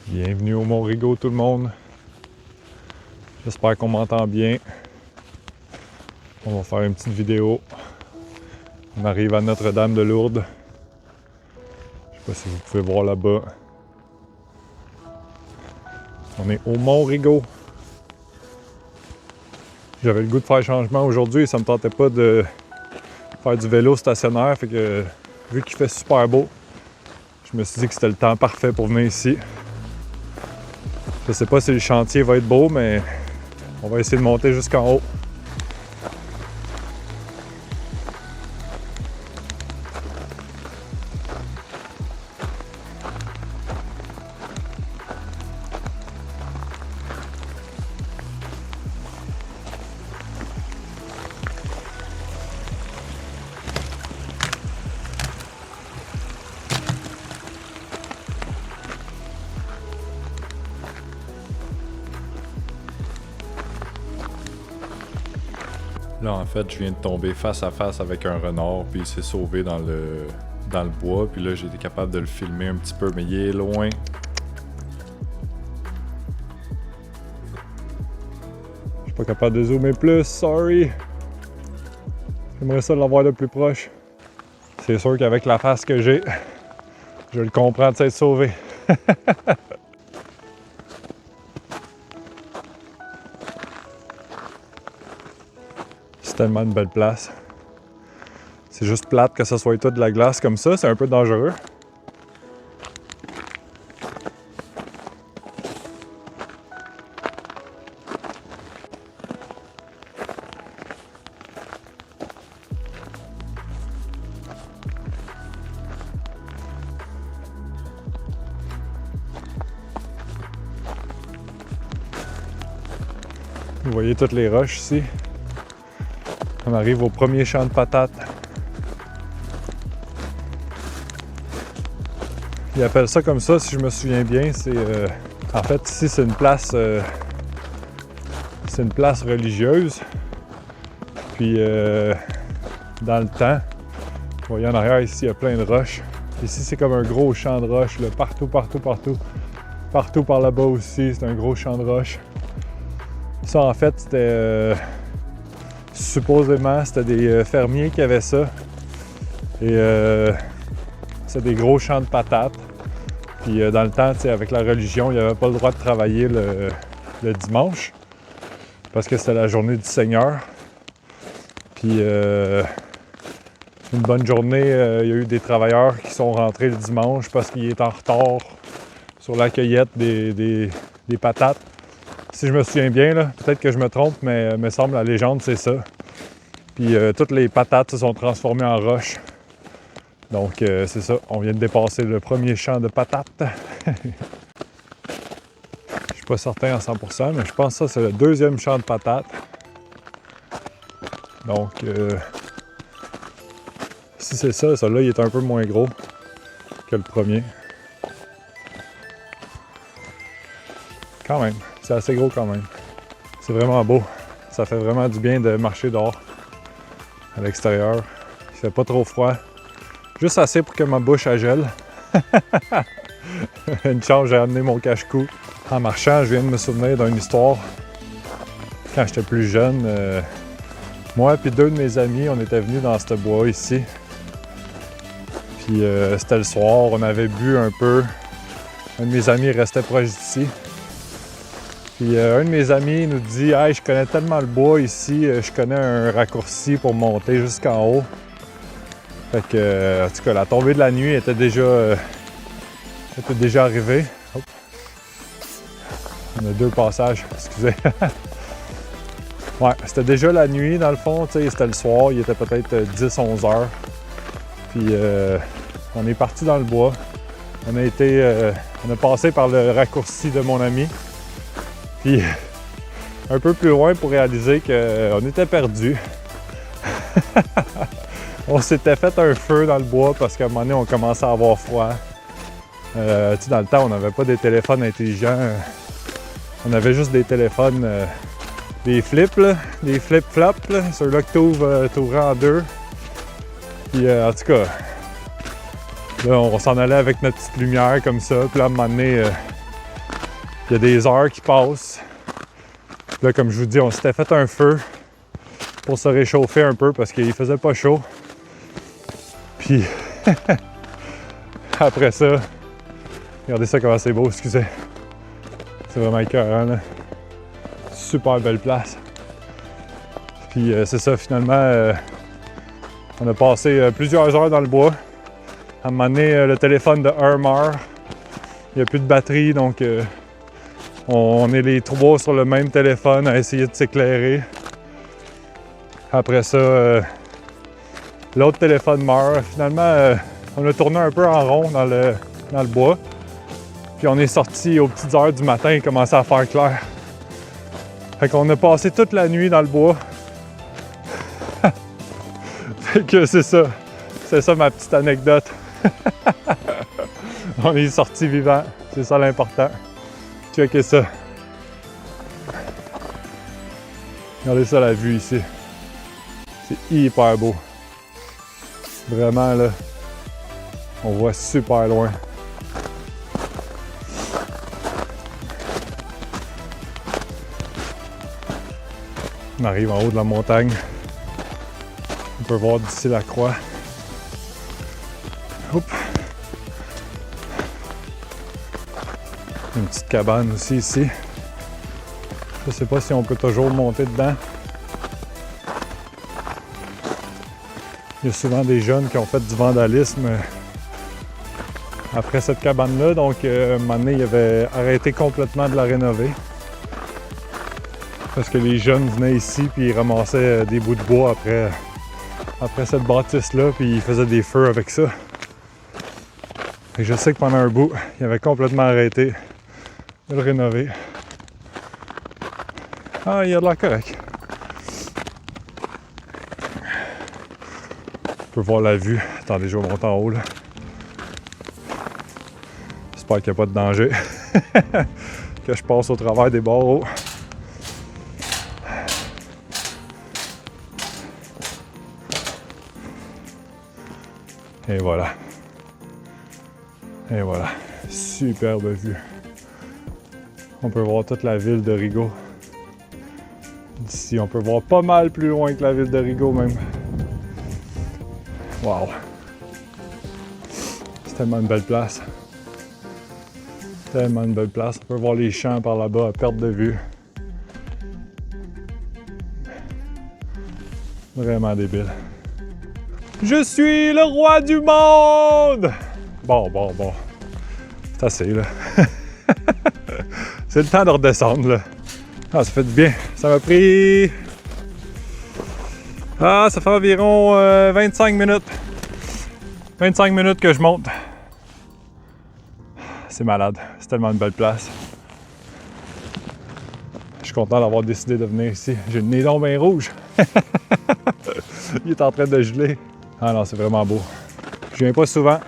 Bienvenue au Mont-Rigaud tout le monde. J'espère qu'on m'entend bien. On va faire une petite vidéo. On arrive à Notre-Dame-de-Lourdes. Je sais pas si vous pouvez voir là-bas. On est au Mont-Rigaud. J'avais le goût de faire changement aujourd'hui et ça me tentait pas de faire du vélo stationnaire. Fait que vu qu'il fait super beau, je me suis dit que c'était le temps parfait pour venir ici. Je sais pas si le chantier va être beau, mais on va essayer de monter jusqu'en haut. Là, en fait, je viens de tomber face à face avec un renard, puis il s'est sauvé dans le bois, puis là, j'ai été capable de le filmer un petit peu, mais il est loin. Je suis pas capable de zoomer plus, sorry! J'aimerais ça l'avoir de plus proche. C'est sûr qu'avec la face que j'ai, je le comprends de s'être sauvé. C'est tellement une belle place. C'est juste plate que ça soit tout de la glace comme ça, c'est un peu dangereux. Vous voyez toutes les roches ici. On arrive au premier champ de patates. Ils appellent ça comme ça, si je me souviens bien. En fait, ici, c'est une place religieuse. Puis, dans le temps, vous voyez en arrière, ici, il y a plein de roches. Ici, c'est comme un gros champ de roches, là, partout. Partout par là-bas aussi, c'est un gros champ de roches. Ça, en fait, supposément, c'était des fermiers qui avaient ça. Et c'est des gros champs de patates. Puis dans le temps, avec la religion, il n'y avait pas le droit de travailler le dimanche. Parce que c'était la journée du Seigneur. Puis une bonne journée, il y a eu des travailleurs qui sont rentrés le dimanche parce qu'ils étaient en retard sur la cueillette des patates. Si je me souviens bien, là, peut-être que je me trompe, mais me semble la légende, c'est ça. Puis toutes les patates se sont transformées en roches. Donc c'est ça, on vient de dépasser le premier champ de patates. Je suis pas certain à 100%, mais je pense que ça c'est le deuxième champ de patates. Donc si c'est ça, celui-là il est un peu moins gros que le premier. Quand même, c'est assez gros quand même. C'est vraiment beau. Ça fait vraiment du bien de marcher dehors, à l'extérieur. Il fait pas trop froid. Juste assez pour que ma bouche elle gèle. Une chance, j'ai amené mon cache-cou. En marchant, je viens de me souvenir d'une histoire. Quand j'étais plus jeune, moi et deux de mes amis, on était venus dans ce bois ici. Puis c'était le soir, on avait bu un peu. Un de mes amis restait proche d'ici. Puis un de mes amis nous dit « Hey, je connais tellement le bois ici, je connais un raccourci pour monter jusqu'en haut. » Fait que, en tout cas, la tombée de la nuit était déjà arrivée. Hop. On a deux passages, excusez. Ouais, c'était déjà la nuit dans le fond, c'était le soir, il était peut-être 10-11 heures. Puis on est parti dans le bois. On a passé par le raccourci de mon ami. Puis un peu plus loin pour réaliser qu'on était perdus. On s'était fait un feu dans le bois parce qu'à un moment donné, on commençait à avoir froid. Dans le temps, on n'avait pas des téléphones intelligents. On avait juste des téléphones, des flips, là, des flip-flops, ceux-là que tu ouvres en deux. Puis en tout cas, là, on s'en allait avec notre petite lumière comme ça. Puis là, à un moment donné, Il y a des heures qui passent. Là, comme je vous dis, on s'était fait un feu pour se réchauffer un peu parce qu'il faisait pas chaud. Puis après ça, regardez ça comment c'est beau, excusez. C'est vraiment écœurant, là. Super belle place. Puis c'est ça, finalement, on a passé plusieurs heures dans le bois. À un moment donné, le téléphone de Hermar, il n'y a plus de batterie, donc on est les trois sur le même téléphone à essayer de s'éclairer. Après ça, l'autre téléphone meurt. Finalement, on a tourné un peu en rond dans le bois. Puis on est sorti aux petites heures du matin, il commençait à faire clair. Fait qu'on a passé toute la nuit dans le bois. Fait que c'est ça. C'est ça ma petite anecdote. On est sorti vivant. C'est ça l'important. Checkez ça. Regardez ça la vue ici. C'est hyper beau. Vraiment là. On voit super loin. On arrive en haut de la montagne. On peut voir d'ici la croix. Oups. Une petite cabane aussi ici. Je sais pas si on peut toujours monter dedans. Il y a souvent des jeunes qui ont fait du vandalisme après cette cabane-là. Donc, à un moment donné, ils avaient arrêté complètement de la rénover. Parce que les jeunes venaient ici puis ils ramassaient des bouts de bois après cette bâtisse-là, puis ils faisaient des feux avec ça. Et je sais que pendant un bout, ils avaient complètement arrêté de le rénover. Ah, il y a de l'air correct. On peut voir la vue. Attendez, je vais monter en haut, là. J'espère qu'il n'y a pas de danger. Que je passe au travers des barreaux. Et voilà. Et voilà. Superbe vue. On peut voir toute la ville de Rigaud. D'ici, on peut voir pas mal plus loin que la ville de Rigaud même. Wow! C'est tellement une belle place. Tellement une belle place. On peut voir les champs par là-bas à perte de vue. Vraiment débile. Je suis le roi du monde! Bon. C'est assez, là. C'est le temps de redescendre, là. Ah, ça fait du bien. Ça m'a pris... Ah, ça fait environ 25 minutes. 25 minutes que je monte. C'est malade. C'est tellement une belle place. Je suis content d'avoir décidé de venir ici. J'ai le nez long bien rouge. Il est en train de geler. Ah non, c'est vraiment beau. Je viens pas souvent,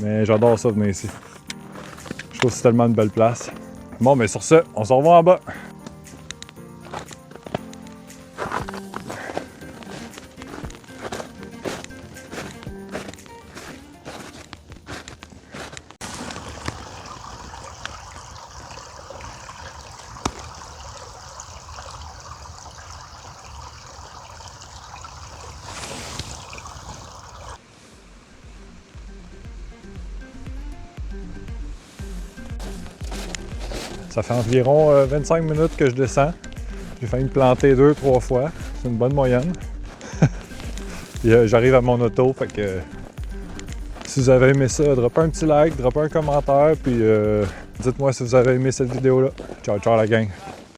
mais j'adore ça venir ici. Je trouve que c'est tellement une belle place. Bon, mais sur ce, on se revoit en bas. Ça fait environ 25 minutes que je descends. J'ai failli me planter 2-3 fois. C'est une bonne moyenne. Et j'arrive à mon auto, fait que si vous avez aimé ça, droppez un petit like, droppez un commentaire, puis dites-moi si vous avez aimé cette vidéo-là. Ciao, ciao la gang!